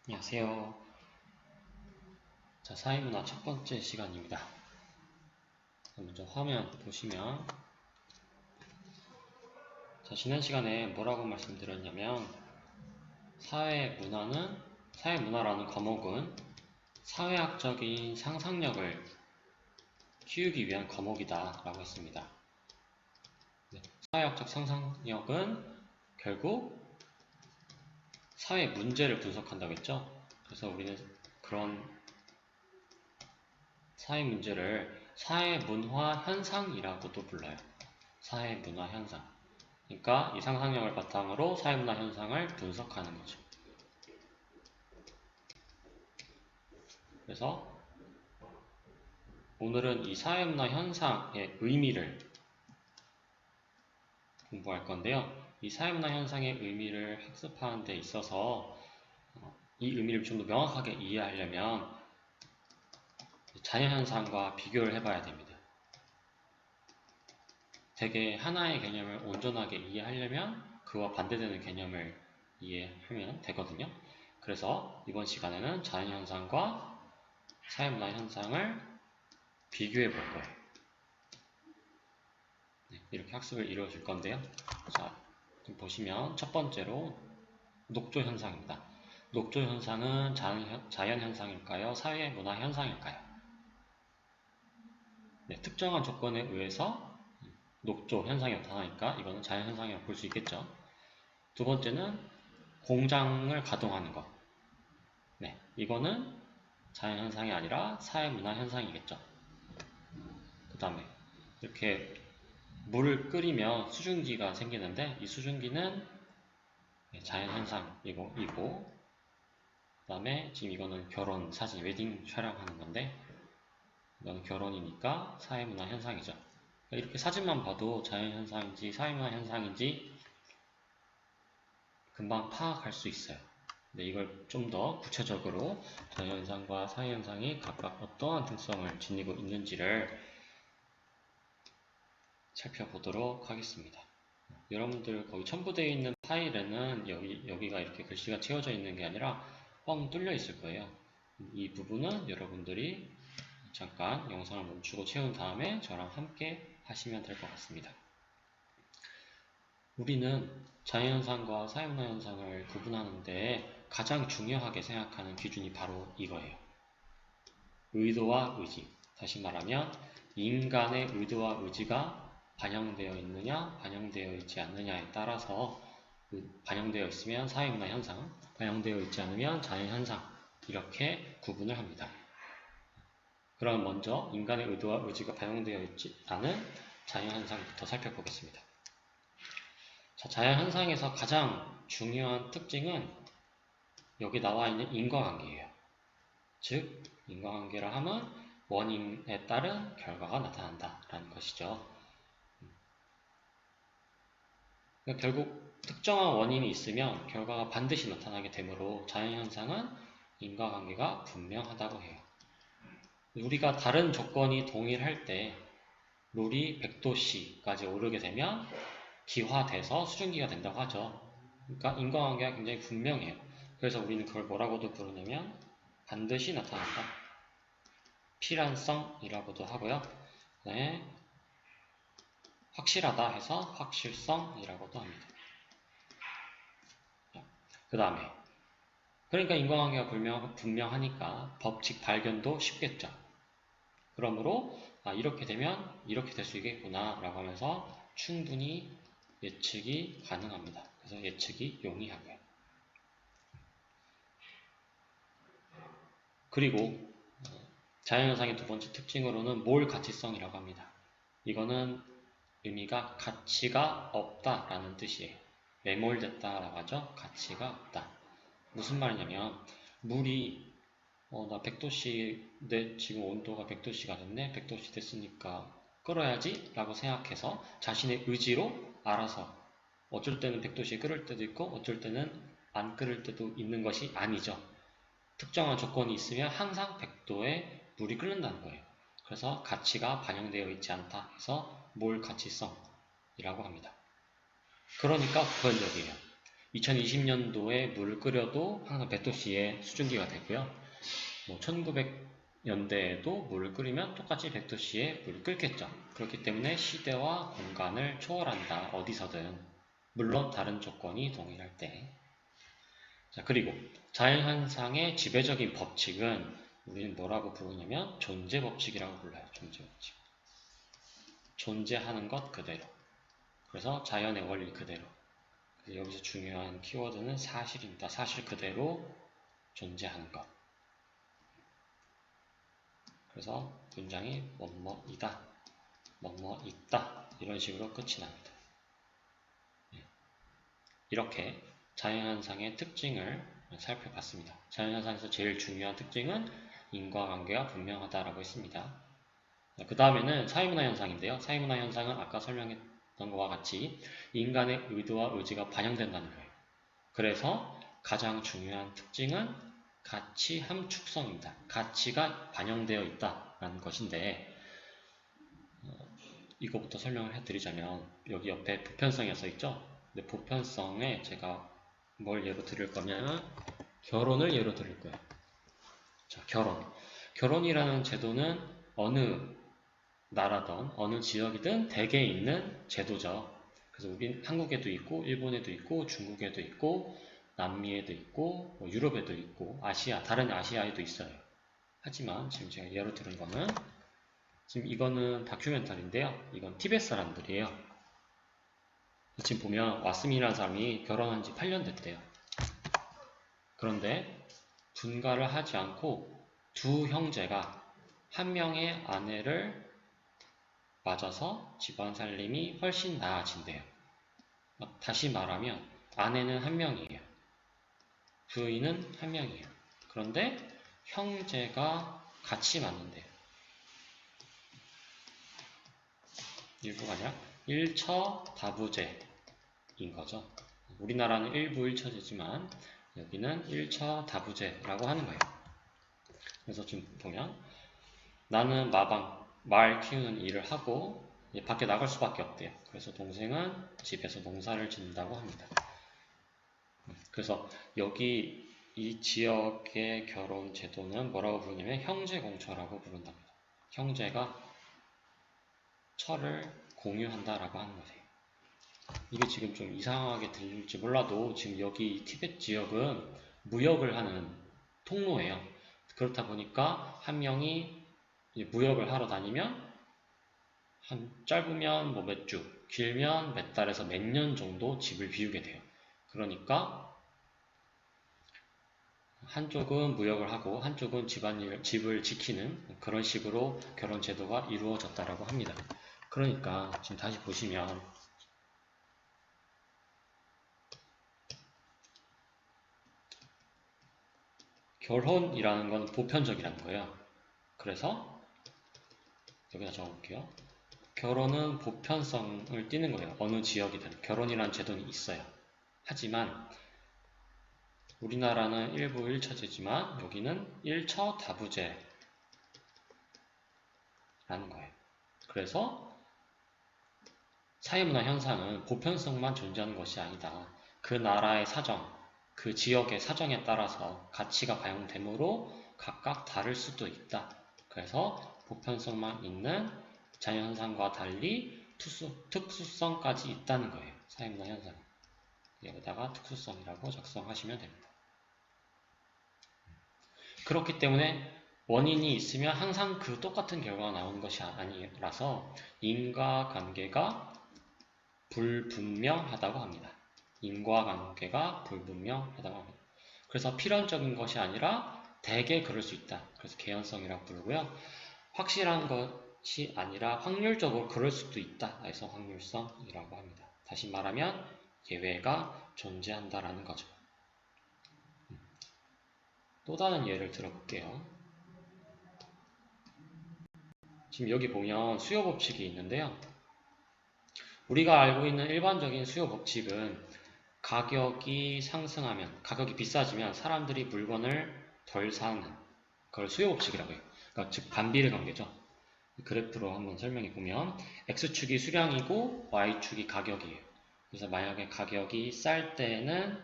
안녕하세요. 자, 사회문화 첫 번째 시간입니다. 먼저 화면 보시면, 자, 지난 시간에 뭐라고 말씀드렸냐면, 사회문화라는 과목은 사회학적인 상상력을 키우기 위한 과목이다 라고 했습니다. 네, 사회학적 상상력은 결국 사회 문제를 분석한다고 했죠. 그래서 우리는 그런 사회 문제를 사회문화 현상이라고도 불러요. 사회문화 현상. 그러니까 이 상상력을 바탕으로 사회문화 현상을 분석하는 거죠. 그래서 오늘은 이 사회문화 현상의 의미를 공부할 건데요. 이 사회문화 현상의 의미를 학습하는 데 있어서 이 의미를 좀 더 명확하게 이해하려면 자연현상과 비교를 해봐야 됩니다. 되게 하나의 개념을 온전하게 이해하려면 그와 반대되는 개념을 이해하면 되거든요. 그래서 이번 시간에는 자연현상과 사회문화 현상을 비교해 볼 거예요. 네, 이렇게 학습을 이루어 줄 건데요. 자, 좀 보시면 첫 번째로 녹조현상입니다. 녹조현상은 자연현상일까요? 사회문화 현상일까요? 네, 특정한 조건에 의해서 녹조 현상이 나타나니까 이거는 자연현상이라고 볼 수 있겠죠. 두 번째는 공장을 가동하는 것. 네, 이거는 자연현상이 아니라 사회문화 현상이겠죠. 그 다음에 이렇게 물을 끓이면 수증기가 생기는데 이 수증기는 자연현상이고 그 다음에 지금 이거는 결혼 사진 웨딩 촬영하는 건데 이건 결혼이니까 사회문화 현상이죠. 이렇게 사진만 봐도 자연현상인지 사회문화 현상인지 금방 파악할 수 있어요. 근데 이걸 좀 더 구체적으로 자연현상과 사회현상이 각각 어떠한 특성을 지니고 있는지를 살펴보도록 하겠습니다. 여러분들 거기 첨부되어 있는 파일에는 여기가 이렇게 글씨가 채워져 있는 게 아니라 뻥 뚫려 있을 거예요. 이 부분은 여러분들이 잠깐 영상을 멈추고 채운 다음에 저랑 함께 하시면 될 것 같습니다. 우리는 자연현상과 사회문화 현상을 구분하는데 가장 중요하게 생각하는 기준이 바로 이거예요. 의도와 의지. 다시 말하면 인간의 의도와 의지가 반영되어 있느냐, 반영되어 있지 않느냐에 따라서 반영되어 있으면 사회문화 현상, 반영되어 있지 않으면 자연현상 이렇게 구분을 합니다. 그럼 먼저 인간의 의도와 의지가 반영되어 있지 않은 자연현상부터 살펴보겠습니다. 자, 자연현상에서 가장 중요한 특징은 여기 나와 있는 인과관계예요. 즉, 인과관계라 하면 원인에 따른 결과가 나타난다 라는 것이죠. 그러니까 결국 특정한 원인이 있으면 결과가 반드시 나타나게 되므로 자연현상은 인과관계가 분명하다고 해요. 우리가 다른 조건이 동일할 때 물이 100도씨까지 오르게 되면 기화돼서 수증기가 된다고 하죠. 그러니까 인과관계가 굉장히 분명해요. 그래서 우리는 그걸 뭐라고도 부르냐면 반드시 나타난다. 필연성이라고도 하고요. 네, 확실하다 해서 확실성이라고도 합니다. 그 다음에 그러니까 인과관계가 분명하니까 법칙 발견도 쉽겠죠. 그러므로 이렇게 되면 이렇게 될 수 있겠구나 라고 하면서 충분히 예측이 가능합니다. 그래서 예측이 용이하고요. 그리고 자연현상의 두 번째 특징으로는 몰 가치성이라고 합니다. 이거는 의미가 가치가 없다 라는 뜻이에요. 매몰됐다 라고 하죠. 가치가 없다. 무슨 말이냐면 물이 나 100도씨 지금 온도가 100도씨가 됐네. 100도씨 됐으니까 끓어야지 라고 생각해서 자신의 의지로 알아서 어쩔 때는 100도씨에 끓을 때도 있고 어쩔 때는 안 끓을 때도 있는 것이 아니죠. 특정한 조건이 있으면 항상 100도에 물이 끓는다는 거예요. 그래서 가치가 반영되어 있지 않다 해서 몰가치성이라고 합니다. 그러니까 보편적이에요. 2020년도에 물을 끓여도 항상 100도씨의 수증기가 되고요. 1900년대에도 물을 끓이면 똑같이 100도씨의 물을 끓겠죠. 그렇기 때문에 시대와 공간을 초월한다. 어디서든. 물론 다른 조건이 동일할 때. 자, 그리고 자연현상의 지배적인 법칙은 우리는 뭐라고 부르냐면 존재법칙이라고 불러요. 존재법칙. 존재하는 것 그대로. 그래서 자연의 원리 그대로. 그래서 여기서 중요한 키워드는 사실입니다. 사실 그대로 존재하는 것. 그래서 문장이 뭐뭐이다, 뭐뭐있다 이런 식으로 끝이 납니다. 이렇게 자연현상의 특징을 살펴봤습니다. 자연현상에서 제일 중요한 특징은 인과관계가 분명하다라고 했습니다. 그 다음에는 사회문화현상인데요. 사회문화현상은 아까 설명했던 것과 같이 인간의 의도와 의지가 반영된다는 거예요. 그래서 가장 중요한 특징은 가치 함축성입니다. 가치가 반영되어 있다라는 것인데 이거부터 설명을 해드리자면 여기 옆에 보편성이 써있죠? 근데 보편성에 제가 뭘 예로 들을 거냐면 결혼을 예로 들을 거예요. 자, 결혼. 결혼이라는 제도는 어느 나라든 어느 지역이든 대개 있는 제도죠. 그래서 우린 한국에도 있고 일본에도 있고 중국에도 있고 남미에도 있고 유럽에도 있고 다른 아시아에도 있어요. 하지만 지금 제가 예로 들은 거는 지금 이거는 다큐멘터리인데요. 이건 티벳 사람들이에요. 지금 보면 왓슨이라는 사람이 결혼한 지 8년 됐대요. 그런데 분가를 하지 않고 두 형제가 한 명의 아내를 맞아서 집안 살림이 훨씬 나아진대요. 다시 말하면 아내는 한 명이에요. 부인은 한 명이에요. 그런데 형제가 같이 맞는데요. 일부가 아니라 일처다부제인 거죠. 우리나라는 일부 일처제지만 여기는 일처다부제라고 하는 거예요. 그래서 지금 보면 나는 말 키우는 일을 하고 밖에 나갈 수밖에 없대요. 그래서 동생은 집에서 농사를 짓는다고 합니다. 그래서 여기 이 지역의 결혼 제도는 뭐라고 부르냐면 형제공처라고 부른답니다. 형제가 처를 공유한다라고 하는 거예요. 이게 지금 좀 이상하게 들릴지 몰라도 지금 여기 티벳 지역은 무역을 하는 통로예요. 그렇다 보니까 한 명이 무역을 하러 다니면 짧으면 뭐 몇 주, 길면 몇 달에서 몇 년 정도 집을 비우게 돼요. 그러니까 한쪽은 무역을 하고 한쪽은 집을 지키는 그런 식으로 결혼 제도가 이루어졌다라고 합니다. 그러니까 지금 다시 보시면 결혼이라는 건 보편적이라는 거예요. 그래서 여기다 적어볼게요. 결혼은 보편성을 띠는 거예요. 어느 지역이든 결혼이라는 제도는 있어요. 하지만 우리나라는 일부 일처제지만 여기는 일처다부제라는 거예요. 그래서 사회문화 현상은 보편성만 존재하는 것이 아니다. 그 나라의 사정, 그 지역의 사정에 따라서 가치가 반영되므로 각각 다를 수도 있다. 그래서 보편성만 있는 자연현상과 달리 특수성까지 있다는 거예요. 사회문화 현상. 여기다가 특수성이라고 작성하시면 됩니다. 그렇기 때문에 원인이 있으면 항상 그 똑같은 결과가 나오는 것이 아니라서 인과관계가 불분명하다고 합니다. 인과관계가 불분명하다고 합니다. 그래서 필연적인 것이 아니라 대개 그럴 수 있다. 그래서 개연성이라고 부르고요. 확실한 것이 아니라 확률적으로 그럴 수도 있다. 그래서 확률성이라고 합니다. 다시 말하면 예외가 존재한다라는 거죠. 또 다른 예를 들어볼게요. 지금 여기 보면 수요 법칙이 있는데요. 우리가 알고 있는 일반적인 수요 법칙은 가격이 상승하면, 가격이 비싸지면 사람들이 물건을 덜 사는 그걸 수요 법칙이라고 해요. 그러니까 즉 반비례 관계죠. 그래프로 한번 설명해 보면 X축이 수량이고 Y축이 가격이에요. 그래서 만약에 가격이 쌀 때는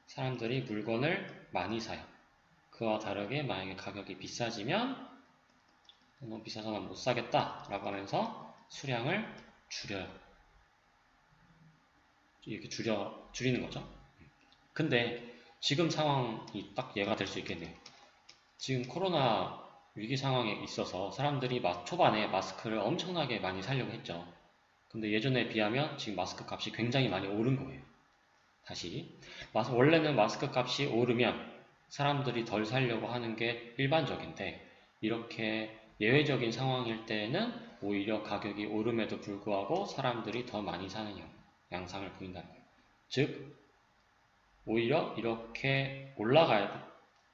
사람들이 물건을 많이 사요. 그와 다르게 만약에 가격이 비싸지면 너무 비싸서 난 못 사겠다 라고 하면서 수량을 줄여요. 이렇게 줄이는 거죠. 근데 지금 상황이 딱 예가 될 수 있겠네요. 지금 코로나 위기 상황에 있어서 사람들이 초반에 마스크를 엄청나게 많이 사려고 했죠. 근데 예전에 비하면 지금 마스크 값이 굉장히 많이 오른 거예요. 다시 원래는 마스크 값이 오르면 사람들이 덜 사려고 하는 게 일반적인데 이렇게 예외적인 상황일 때는 오히려 가격이 오름에도 불구하고 사람들이 더 많이 사는 양상을 보인다는 거예요. 즉 오히려 이렇게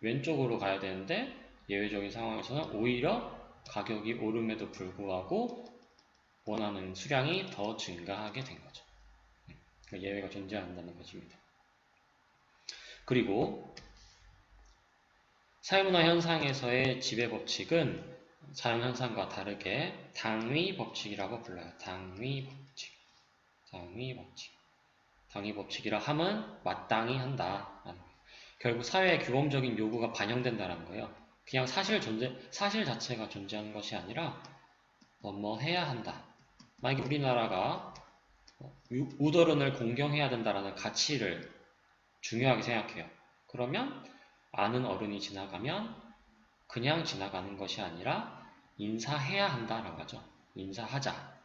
왼쪽으로 가야 되는데 예외적인 상황에서는 오히려 가격이 오름에도 불구하고 원하는 수량이 더 증가하게 된 거죠. 그러니까 예외가 존재한다는 것입니다. 그리고 사회문화 현상에서의 지배 법칙은 자연현상과 다르게 당위 법칙이라고 불러요. 당위 법칙이라 함은 마땅히 한다. 결국 사회의 규범적인 요구가 반영된다는 거예요. 그냥 사실 자체가 존재하는 것이 아니라 뭐 해야 한다. 만약에 우리나라가 우더른을 공경해야 된다라는 가치를 중요하게 생각해요. 그러면 아는 어른이 지나가면 그냥 지나가는 것이 아니라 인사해야 한다라고 하죠. 인사하자.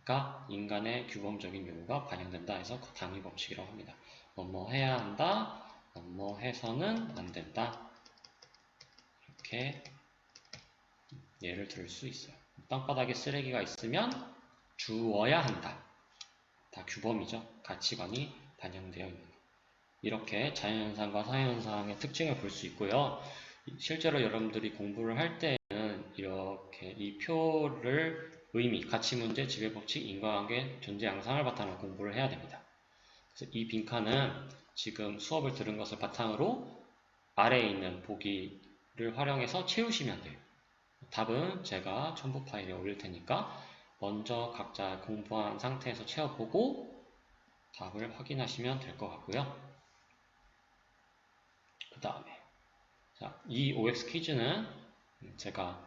그러니까 인간의 규범적인 요구가 반영된다 해서 당위 법칙이라고 합니다. 뭐 해야 한다. 뭐 해서는 안 된다. 이렇게 예를 들 수 있어요. 땅바닥에 쓰레기가 있으면 주워야 한다. 다 규범이죠. 가치관이 반영되어 있는 것. 이렇게 자연현상과 사회현상의 특징을 볼 수 있고요. 실제로 여러분들이 공부를 할 때는 이렇게 이 표를 가치문제, 지배법칙, 인과관계, 존재 양상을 바탕으로 공부를 해야 됩니다. 그래서 이 빈칸은 지금 수업을 들은 것을 바탕으로 아래에 있는 보기를 활용해서 채우시면 돼요. 답은 제가 첨부 파일에 올릴 테니까 먼저 각자 공부한 상태에서 채워보고 답을 확인하시면 될 것 같고요. 그 다음에 이 OX 퀴즈는 제가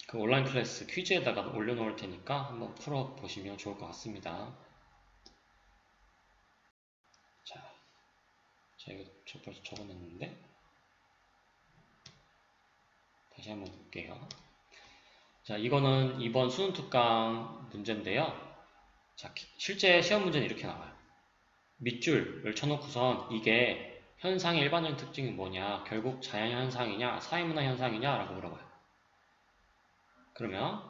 그 온라인 클래스 퀴즈에다가 올려놓을 테니까 한번 풀어보시면 좋을 것 같습니다. 자, 제가 벌써 적어놨는데 다시 한번 볼게요. 자, 이거는 이번 수능 특강 문제인데요. 자, 실제 시험 문제는 이렇게 나와요. 밑줄을 쳐놓고선 이게 현상의 일반적인 특징이 뭐냐, 결국 자연현상이냐, 사회문화 현상이냐 라고 물어봐요. 그러면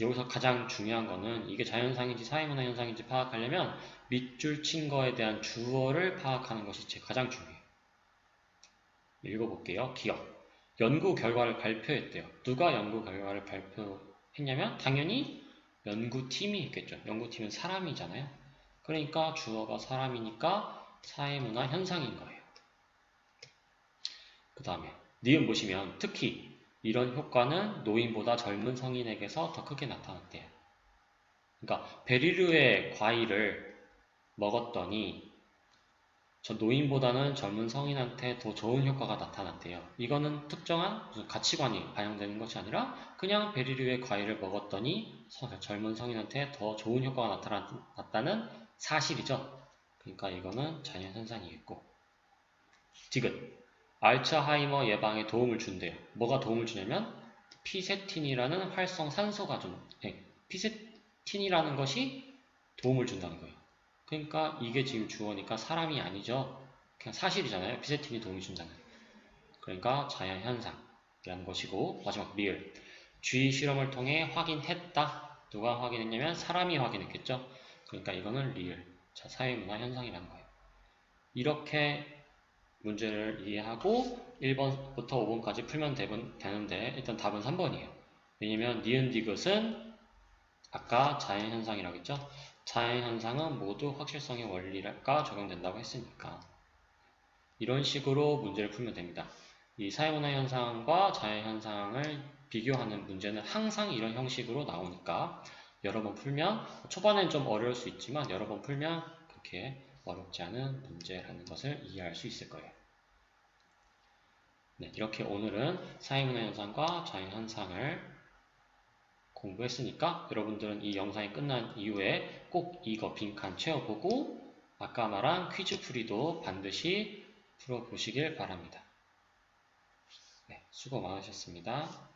여기서 가장 중요한 거는 이게 자연현상인지 사회문화 현상인지 파악하려면 밑줄 친 거에 대한 주어를 파악하는 것이 가장 중요해요. 읽어볼게요. 기억. 연구 결과를 발표했대요. 누가 연구 결과를 발표했냐면 당연히 연구팀이 있겠죠. 연구팀은 사람이잖아요. 그러니까 주어가 사람이니까 사회문화 현상인 거예요. 그 다음에 니은 보시면 특히 이런 효과는 노인보다 젊은 성인에게서 더 크게 나타났대요. 그러니까 베리류의 과일을 먹었더니 저 노인보다는 젊은 성인한테 더 좋은 효과가 나타났대요. 이거는 특정한 무슨 가치관이 반영되는 것이 아니라 그냥 베리류의 과일을 먹었더니 젊은 성인한테 더 좋은 효과가 나타났다는 사실이죠. 그러니까 이거는 자연현상이겠고. 디귿. 알츠하이머 예방에 도움을 준대요. 뭐가 도움을 주냐면 피세틴이라는 활성 산소가 피세틴이라는 것이 도움을 준다는 거예요. 그러니까 이게 지금 주어니까 사람이 아니죠. 그냥 사실이잖아요. 피세틴이 도움이 준다는. 그러니까 자연현상이라는 것이고, 마지막 리을. 주의 실험을 통해 확인했다. 누가 확인했냐면 사람이 확인했겠죠. 그러니까 이거는 리을. 자, 사회문화 현상이라는 거예요. 이렇게 문제를 이해하고 1번부터 5번까지 풀면 되는데 일단 답은 3번이에요. 왜냐면 니은 디귿은 아까 자연현상이라고 했죠. 자연현상은 모두 확실성의 원리가 적용된다고 했으니까 이런 식으로 문제를 풀면 됩니다. 이 사회문화 현상과 자연현상을 비교하는 문제는 항상 이런 형식으로 나오니까 여러 번 풀면 초반엔 좀 어려울 수 있지만 여러 번 풀면 그렇게 어렵지 않은 문제라는 것을 이해할 수 있을 거예요. 네, 이렇게 오늘은 사회문화 현상과 자연현상을 공부했으니까 여러분들은 이 영상이 끝난 이후에 꼭 이거 빈칸 채워보고 아까 말한 퀴즈 풀이도 반드시 풀어보시길 바랍니다. 네, 수고 많으셨습니다.